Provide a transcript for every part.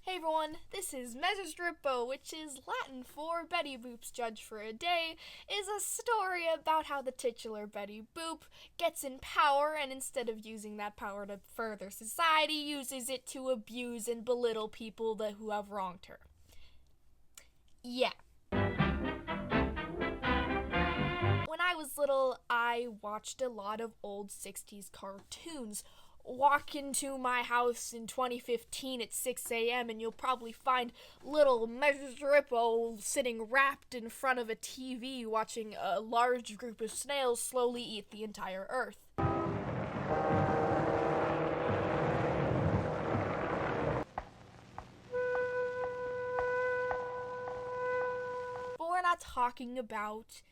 Hey everyone, this is Measures Drippo, which is Latin for Betty Boop's Judge for a Day, is a story about how the titular Betty Boop gets in power and instead of using that power to further society, uses it to abuse and belittle people who have wronged her. Yeah. When I was little, I watched a lot of old 60s cartoons. Walk into my house in 2015 at 6 a.m. and you'll probably find little Measures Rippo sitting wrapped in front of a TV watching a large group of snails slowly eat the entire earth. But we're not talking about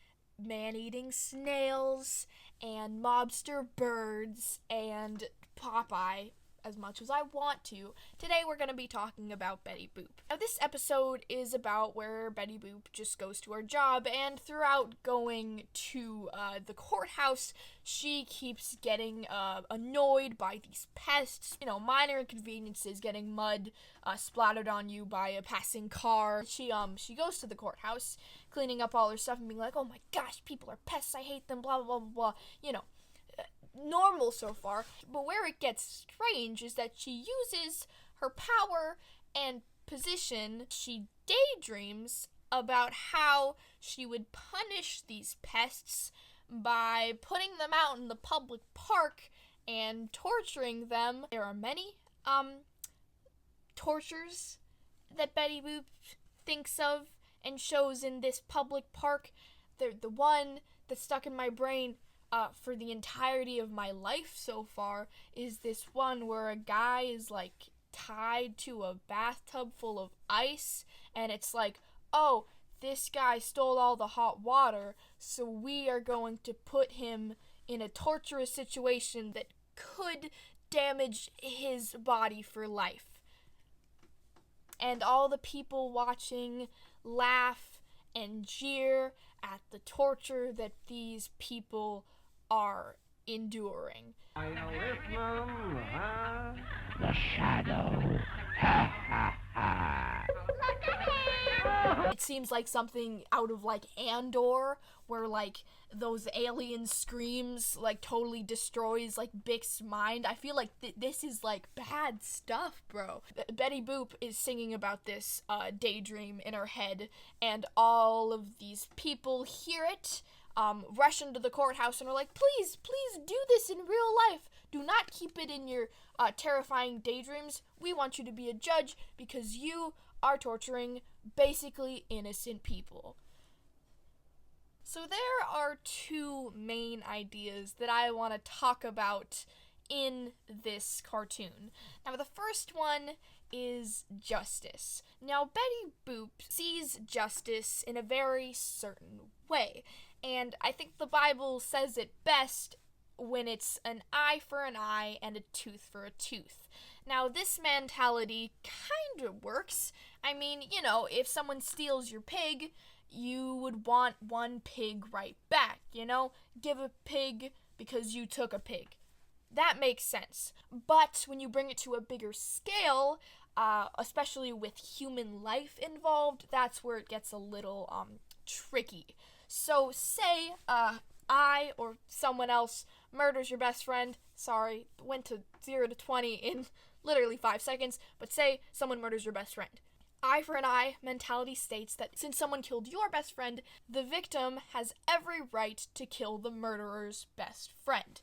man-eating snails and mobster birds and Popeye as much as I want to. Today we're going to be talking about Betty Boop. Now this episode is about where Betty Boop just goes to her job, and throughout going to the courthouse, she keeps getting annoyed by these pests, minor inconveniences, getting mud splattered on you by a passing car. She goes to the courthouse, cleaning up all her stuff and being like, oh my gosh, people are pests, I hate them, blah, blah, blah, blah, normal so far. But where it gets strange is that she uses her power and position. She daydreams about how she would punish these pests by putting them out in the public park and torturing them. There are many tortures that Betty Boop thinks of and shows in this public park. The one that's stuck in my brain for the entirety of my life so far is this one where a guy is tied to a bathtub full of ice, and it's like, oh, this guy stole all the hot water, so we are going to put him in a torturous situation that could damage his body for life. And all the people watching laugh and jeer at the torture that these people are enduring. The shadow. It seems like something out of Andor, where those alien screams totally destroys Bix's mind. I feel like this is bad stuff, bro. Betty Boop is singing about this daydream in her head, and all of these people hear it, rush into the courthouse and are like, please do this in real life. Do not keep it in your terrifying daydreams. We want you to be a judge because you are torturing basically innocent people. So there are two main ideas that I want to talk about in this cartoon. Now the first one is justice. Now Betty Boop sees justice in a very certain way, and I think the Bible says it best when it's an eye for an eye and a tooth for a tooth. Now, this mentality kind of works. I mean, if someone steals your pig, you would want one pig right back, Give a pig because you took a pig. That makes sense. But when you bring it to a bigger scale, especially with human life involved, that's where it gets a little tricky. So say I or someone else murders your best friend. Sorry, went to 0 to 20 in literally 5 seconds, but say someone murders your best friend. Eye for an eye mentality states that since someone killed your best friend, the victim has every right to kill the murderer's best friend.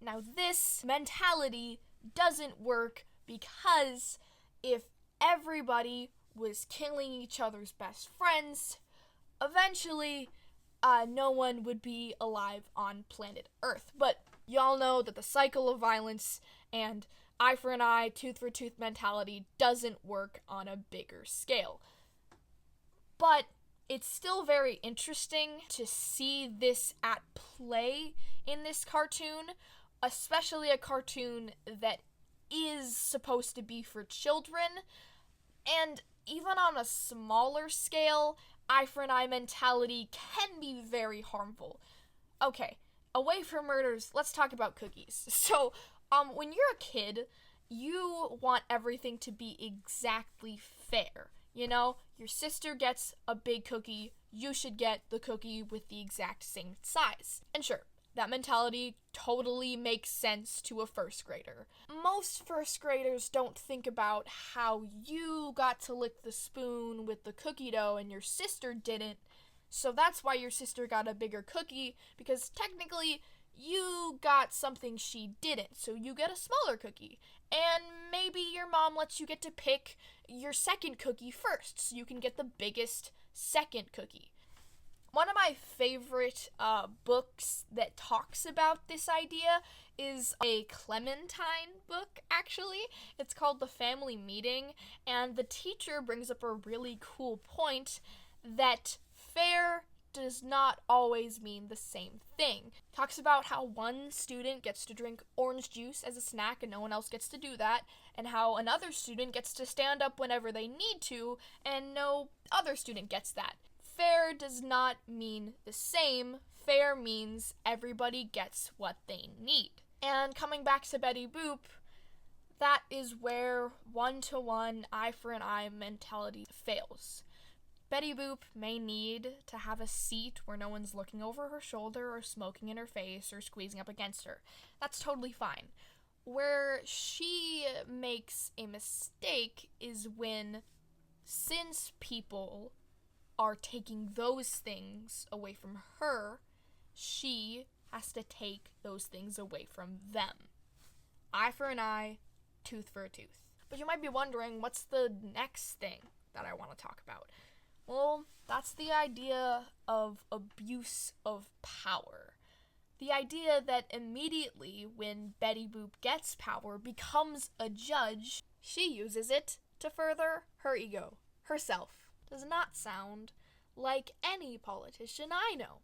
Now this mentality doesn't work because if everybody was killing each other's best friends, eventually no one would be alive on planet Earth. But y'all know that the cycle of violence and eye for an eye, tooth for tooth mentality doesn't work on a bigger scale. But it's still very interesting to see this at play in this cartoon, especially a cartoon that is supposed to be for children. And even on a smaller scale, eye for an eye mentality can be very harmful. Okay, away from murders, let's talk about cookies. So, when you're a kid you want everything to be exactly fair. You know, your sister gets a big cookie, you should get the cookie with the exact same size. And sure, that mentality totally makes sense to a first grader. Most first graders don't think about how you got to lick the spoon with the cookie dough and your sister didn't. So that's why your sister got a bigger cookie, because technically you got something she didn't, so you get a smaller cookie. And maybe your mom lets you get to pick your second cookie first, so you can get the biggest second cookie. One of my favorite books that talks about this idea is a Clementine book, actually. It's called The Family Meeting, and the teacher brings up a really cool point that fair does not always mean the same thing. Talks about how one student gets to drink orange juice as a snack and no one else gets to do that, and how another student gets to stand up whenever they need to, and no other student gets that. Fair does not mean the same. Fair means everybody gets what they need. And coming back to Betty Boop, that is where one-to-one, eye for an eye mentality fails. Betty Boop may need to have a seat where no one's looking over her shoulder or smoking in her face or squeezing up against her. That's totally fine. Where she makes a mistake is when, since people are taking those things away from her, she has to take those things away from them. Eye for an eye, tooth for a tooth. But you might be wondering, what's the next thing that I want to talk about? Well, that's the idea of abuse of power. The idea that immediately when Betty Boop gets power, becomes a judge, she uses it to further her ego, herself. Does not sound like any politician I know.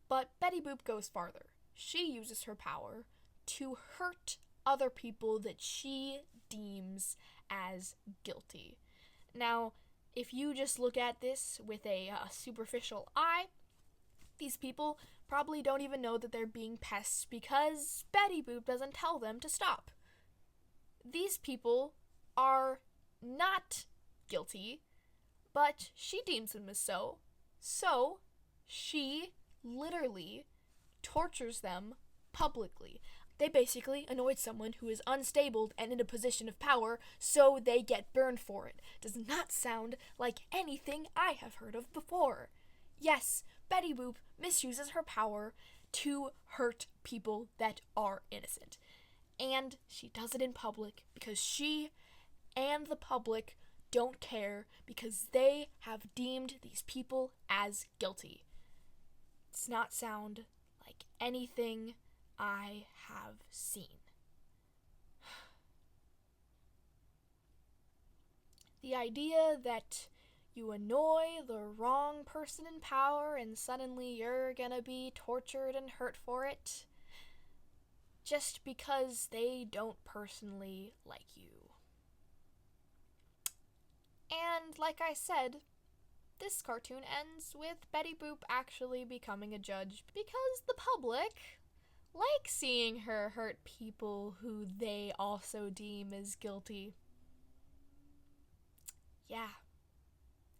But Betty Boop goes farther. She uses her power to hurt other people that she deems as guilty. Now, if you just look at this with a superficial eye, these people probably don't even know that they're being pests because Betty Boop doesn't tell them to stop. These people are not guilty, but she deems them as so. So, she literally tortures them publicly. They basically annoyed someone who is unstable and in a position of power, so they get burned for it. Does not sound like anything I have heard of before. Yes, Betty Boop misuses her power to hurt people that are innocent. And she does it in public because she and the public don't care because they have deemed these people as guilty. Does not sound like anything I have seen. The idea that you annoy the wrong person in power and suddenly you're gonna be tortured and hurt for it just because they don't personally like you. And like I said, this cartoon ends with Betty Boop actually becoming a judge because the public like seeing her hurt people who they also deem as guilty. Yeah,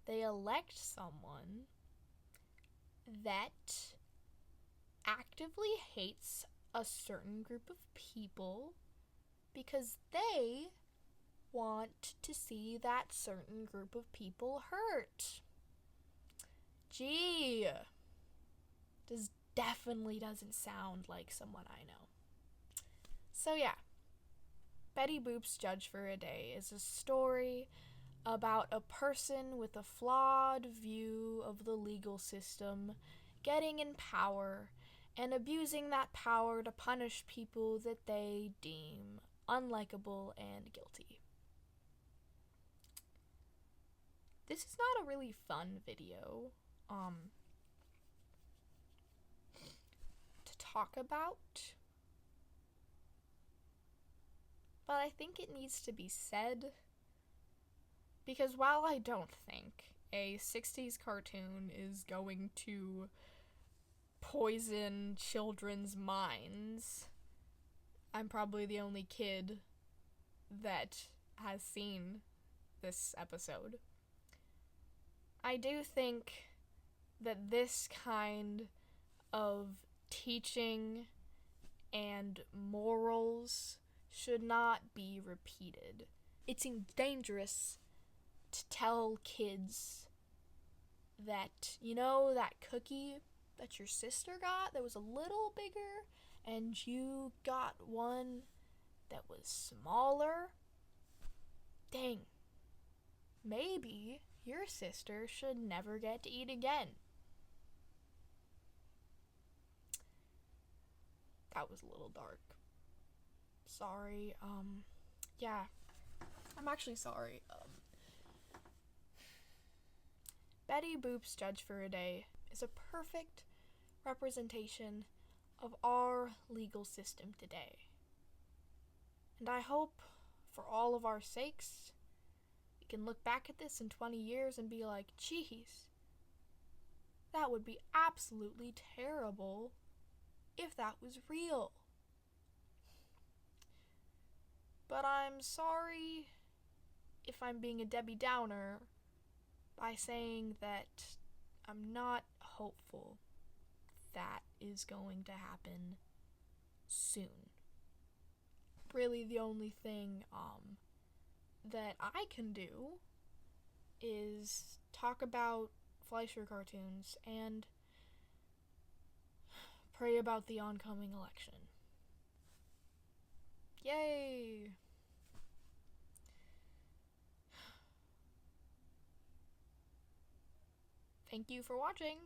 they elect someone that actively hates a certain group of people because they want to see that certain group of people hurt. Gee, this definitely doesn't sound like someone I know. So yeah, Betty Boop's Judge for a Day is a story about a person with a flawed view of the legal system getting in power and abusing that power to punish people that they deem unlikable and guilty. This is not a really fun video to talk about, but I think it needs to be said because while I don't think a 60s cartoon is going to poison children's minds, I'm probably the only kid that has seen this episode. I do think that this kind of teaching and morals should not be repeated. It seems dangerous to tell kids that, you know, that cookie that your sister got that was a little bigger and you got one that was smaller? Dang. Maybe your sister should never get to eat again. That was a little dark. Sorry. Yeah. I'm actually sorry. Betty Boop's Judge for a Day is a perfect representation of our legal system today. And I hope, for all of our sakes, we can look back at this in 20 years and be like, geez, that would be absolutely terrible if that was real. But I'm sorry if I'm being a Debbie Downer by saying that I'm not hopeful that is going to happen soon. Really, the only thing that I can do is talk about Fleischer cartoons and pray about the oncoming election. Yay! Thank you for watching.